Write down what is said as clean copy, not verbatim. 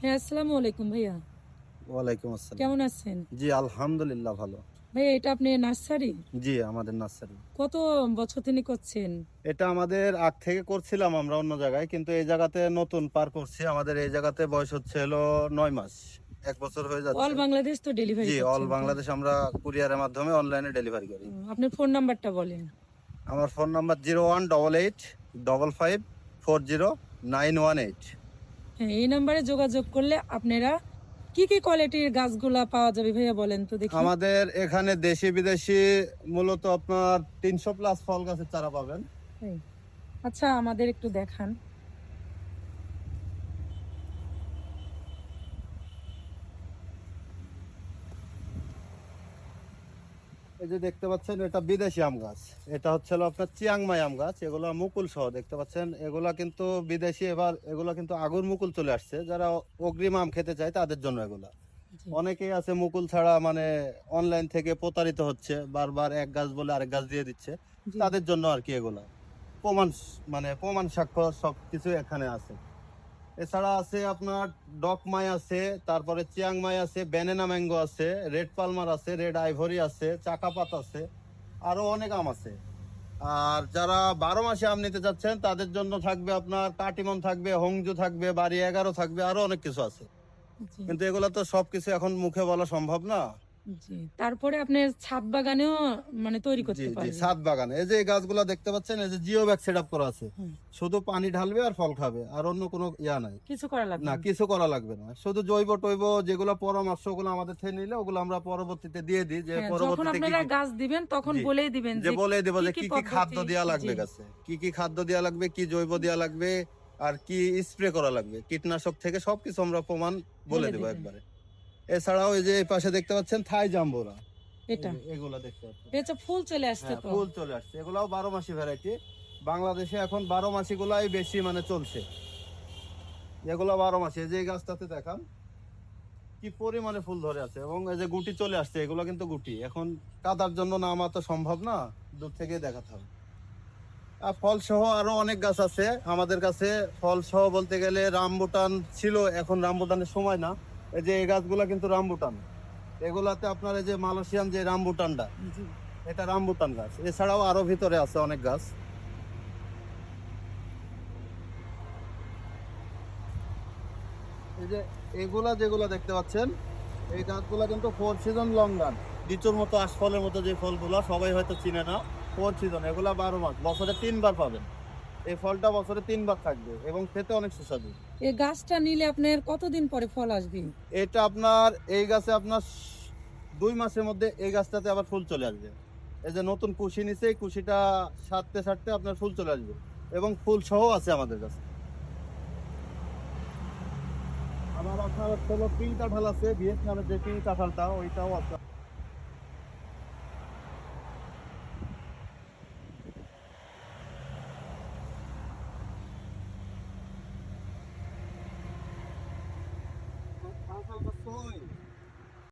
হ্যাঁ, আসসালামু আলাইকুম ভাইয়া। ওয়ালাইকুম আসসালাম। কেমন আছেন? জি, আলহামদুলিল্লাহ ভালো। ভাইয়া, এটা আপনি নার্সারি? জি, আমাদের নার্সারি। কত বছর তিনি করছেন? এটা আমাদের আগ থেকে করছিলাম আমরা অন্য জায়গায়, কিন্তু এই জায়গাতে নতুন পার করছি। আমাদের এই জায়গাতে বয়স হচ্ছে হলো ৯ মাস, 1 বছর হয়ে অল যাচ্ছে। বাংলাদেশ তো ডেলিভারি জি, অল করছেন তো? বাংলাদেশ আমরা কুরিয়ারের মাধ্যমে অনলাইনে ডেলিভারি করি। আপনার ফোন নাম্বারটা বলেন। আমার ফোন নাম্বার 018855409118। হ্যাঁ, এই নাম্বারে যোগাযোগ করলে আপনারা কি কি কোয়ালিটির গাছগুলা পাওয়া যাবে ভাইয়া বলেন তো দেখি। আমাদের এখানে দেশি বিদেশি মূলত আপনার 300+ ফল গাছের চারা পাবেন। এই, আচ্ছা আমাদের একটু দেখান। এই যে দেখতে পাচ্ছেন, এটা বিদেশি আম গাছ। এটা হচ্ছে হলো আপনার চিয়াংমাই আম গাছ। এগুলা মুকুল সহ দেখতে পাচ্ছেন। এগুলা কিন্তু বিদেশি, এবার এগুলা কিন্তু আগুর মুকুল চলে আসছে। যারা অগ্রিম আম খেতে চায় তাদের জন্য এগুলা। জি অনেকেই আছে মুকুল ছাড়া মানে অনলাইন থেকে প্রতারিত হচ্ছে, বারবার এক গাছ বলে আরেক গাছ দিয়ে দিচ্ছে। জি। তাদের জন্য আর কি এগুলা প্রমাণ, মানে প্রমাণ সাক্ষ্য সবকিছু এখানে আছে। এছাড়া আছে আপনার ডকমাই আছে, তারপরে চিয়াংমাই আছে, ব্যানানা ম্যাঙ্গো আছে, রেড পালমার আছে, রেড আইভরি আছে, চাকাপাত আছে, আরো অনেক আম আছে। আর যারা 12 মাসে আম নিতে যাচ্ছেন তাদের জন্য থাকবে আপনার কাটিমন থাকবে, হংজু থাকবে, বাড়ি 11 থাকবে, আরো অনেক কিছু আছে। জি কিন্তু এগুলা তো সবকিছু এখন মুখে বলা সম্ভব না। জি। তারপরে আপনার ছাদ বাগানেও মানে তৈরি জি করতে জি, পারবেন। ছাদ বাগানে এই যে এই গাছগুলা দেখতে পাচ্ছেন, এই যে জিও ব্যাগ সেট আপ করা আছে। হুম, শুধু পানি ঢালবে আর ফল খাবে, আর অন্য কোনো ইয়া নাই। কিছু করা লাগবে না, না। কিছু করা লাগবে না, শুধু জৈব টৈব যেগুলো পরামর্শ গুলো আমাদের থেকে নিলে ওগুলো আমরা পরবর্তীতে দিয়ে দিই, যে হ্যাঁ, যখন পরবর্তীতে কি আপনারা কি। গাছ দিবেন তখন জি, বলেই দিবেন যে যে বলে দেবো কি যে কি কি কি খাদ্য পদ্ধতি। দেওয়া লাগবে জি গাছে, কি কি খাদ্য দেওয়া লাগবে, কি জৈব দেওয়া লাগবে, আর কি স্প্রে করা লাগবে, কীটনাশক থেকে সবকিছু আমরা প্রমাণ বলে বলে দেবো দিবেন। একবারে। এছাড়াও এই যে এই পাশে দেখতে পাচ্ছেন থাই জাম্বুরা। এই এটা যে এগুলা দেখতে পাচ্ছেন। পেঁচা ফুল চলে আসছে হ্যাঁ, তো। ফুল চলে আসছে। এগুলাও 12 মাসি ভ্যারাইটি। বাংলাদেশে এখন 12 মাসি গুলাই বেশি মানে চলছে। এগুলো 12 মাসি। এই যে এই গাছটাতে দেখান কি পরিমাণে ফুল ধরে আছে, এবং এই যে গুটি চলে আসছে, এগুলো কিন্তু গুটি। এখন কাদার জন্য নামা তো সম্ভব না, দূর থেকে দেখাতে হবে। আর ফল সহ আরো অনেক গাছ আছে আমাদের কাছে। ফল সহ বলতে গেলে রামবুটান ছিল, এখন রামবুটানের সময় না। এই যে এই গাছগুলা কিন্তু রামবুটান। এগুলাতে আপনার এই যে মালয়েশিয়ান যে রামবুটানটা, জি এটা রামবুটান গাছ। এছাড়াও আরো ভিতরে আছে অনেক গাছ। এই যে এগুলা যেগুলা দেখতে পাচ্ছেন, এই গাছগুলা কিন্তু 4 সিজন লং গান। লিচুর মতো আশফলের মতো যে ফলগুলা সবাই হয়তো চিনে না। 4 সিজন, এগুলা 12 মাস, বছরে 3 বার পাবেন। এই ফলটা বছরে 3 বার থাকবে এবং খেতে অনেক সুস্বাদু। এই গাছটা নিলে আপনার কতদিন পরে ফল আসবে? এটা আপনার এই গাছে আপনার 2 মাসের মধ্যে এই গাছটাতে আবার ফুল চলে আসবে। এই যে নতুন কুশি নিছে, এই কুশিটা সারতে সারতে আপনার ফুল চলে আসবে, এবং ফুল সহ আছে আমাদের কাছে। আবার আপনার হলো পিঙ্ক কাঁঠাল আছে, ভিয়েতনামের যে পিঙ্ক কাঁঠালটা ওইটাও আছে।